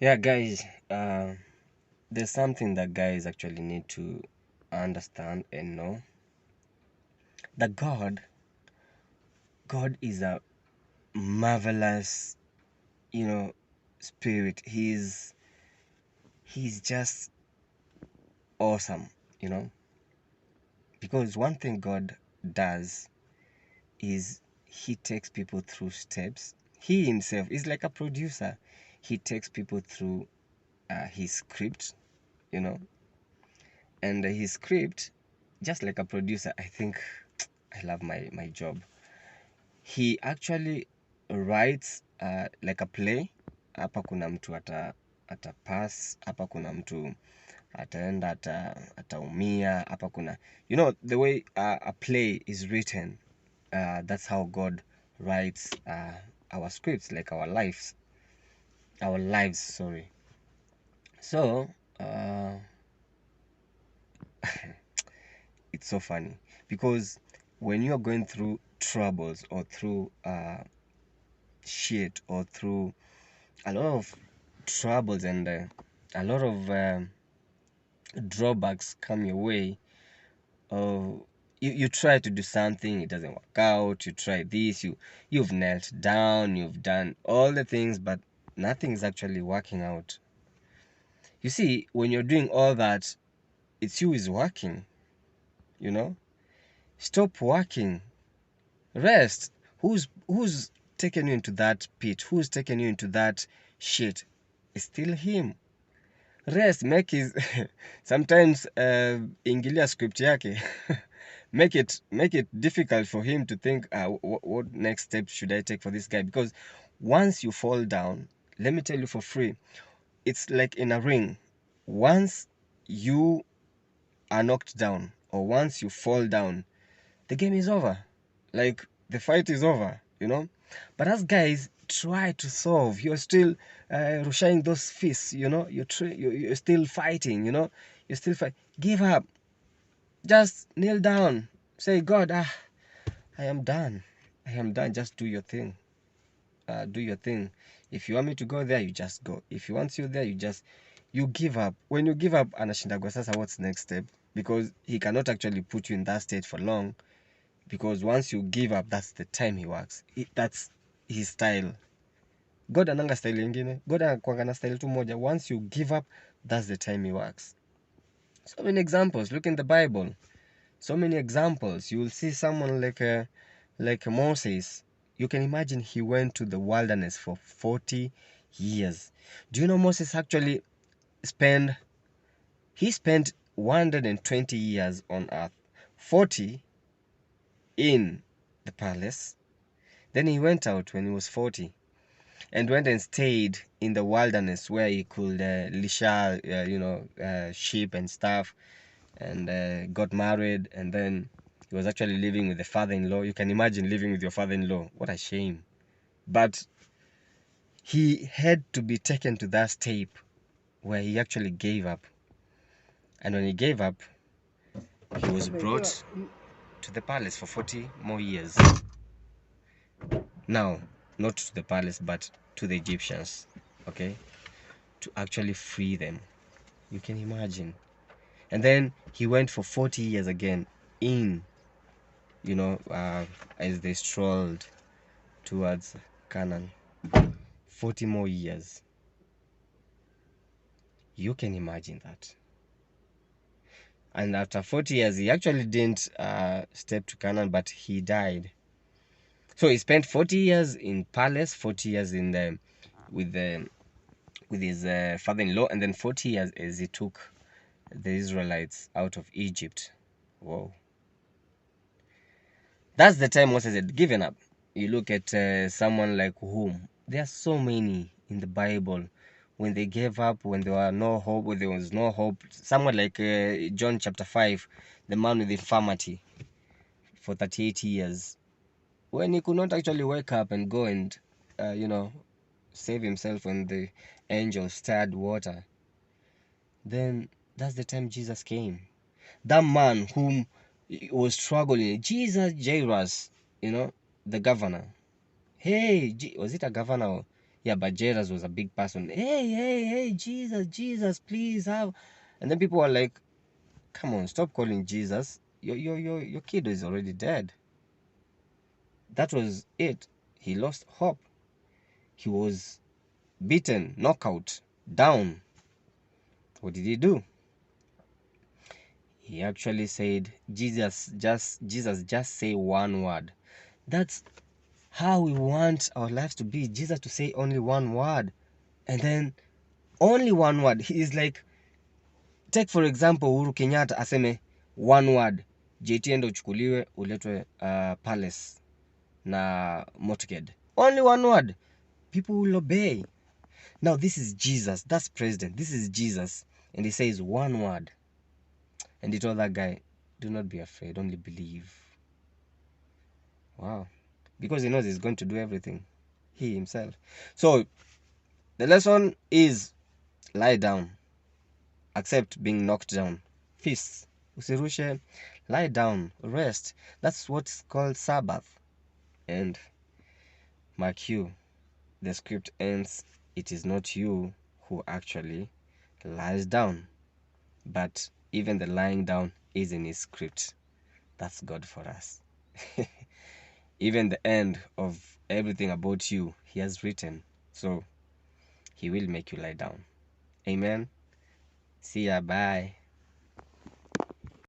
Yeah, guys, there's something that guys actually need to understand and know that God is a marvelous, you know, spirit. He's just awesome, you know, because one thing God does is he takes people through steps. He himself is like a producer. He takes people through his script, you know, and his script, just like a producer, I think I love my job. He actually writes like a play. Hapa kuna mtu ata pass, hapa kuna mtu ataenda ataumia, hapa kuna, you know, the way a play is written. That's how God writes our scripts, like our lives, sorry. So it's so funny because when you are going through troubles or through shit or through a lot of troubles and a lot of drawbacks come your way, you try to do something, it doesn't work out, you try this, you've knelt down, you've done all the things, but nothing's actually working out. You see, when you're doing all that, it's you is working, you know. Stop working, rest. Who's taken you into that pit? Who's taken you into that shit? It's still him. Rest, make his sometimes ingilia script yake make it difficult for him to think what next step should I take for this guy, because once you fall down, let me tell you for free, it's like in a ring. Once you are knocked down or once you fall down, the game is over. Like the fight is over, you know. But as guys try to solve, you're still rushing those fists, you know. You're still fighting, you know. You still fight. Give up. Just kneel down. Say, God, I am done. I am done. Just do your thing. Do your thing. If you want me to go there, you just go. If you want you there, you give up. When you give up, anashindagwa sasa, what's next step? Because he cannot actually put you in that state for long. Because once you give up, that's the time he works. That's his style. God ananga style ingine. God anakuanga na style tu moja. Once you give up, that's the time he works. So many examples. Look in the Bible. So many examples. You will see someone like Moses. You can imagine he went to the wilderness for 40 years. Do you know Moses actually spent 120 years on earth, 40 in the palace. Then he went out when he was 40 and went and stayed in the wilderness where he could leash sheep and stuff, and got married, and then he was actually living with the father-in-law. You can imagine living with your father-in-law. What a shame. But he had to be taken to that step where he actually gave up. And when he gave up, he was brought to the palace for 40 more years. Now, not to the palace, but to the Egyptians, okay? To actually free them. You can imagine. And then he went for 40 years again in, as they strolled towards Canaan. 40 more years. You can imagine that. And after 40 years, he actually didn't step to Canaan, but he died. So he spent 40 years in palace, 40 years in the with his father-in-law, and then 40 years as he took the Israelites out of Egypt. Whoa. That's the time Moses had given up. You look at someone like whom? There are so many in the Bible. When they gave up, when there were no hope, when there was no hope. Someone like John chapter 5, the man with infirmity for 38 years. When he could not actually wake up and go and, save himself when the angel stirred water. Then that's the time Jesus came. That man whom was struggling, Jesus Jairus, the governor. Hey, was it a governor? Yeah, but Jairus was a big person. Hey, Jesus, please have. And then people were like, come on, stop calling Jesus. Your kid is already dead. That was it. He lost hope. He was beaten, knockout, down. What did he do? He actually said, Jesus, just say one word. That's how we want our lives to be. Jesus to say only one word. And then only one word. He is like, take for example, Uhuru Kenyatta aseme one word. JT ende uchukuliwe uletwe palace na motorcade. Only one word. People will obey. Now this is Jesus. That's president. This is Jesus. And he says one word. And he told that guy, do not be afraid, only believe. Wow. Because he knows he's going to do everything. He himself. So the lesson is lie down. Accept being knocked down. Feast. Usirushe. Lie down. Rest. That's what's called Sabbath. And mark you, the script ends, it is not you who actually lies down. But even the lying down is in his script. That's God for us. Even the end of everything about you, he has written. So he will make you lie down. Amen. See ya. Bye.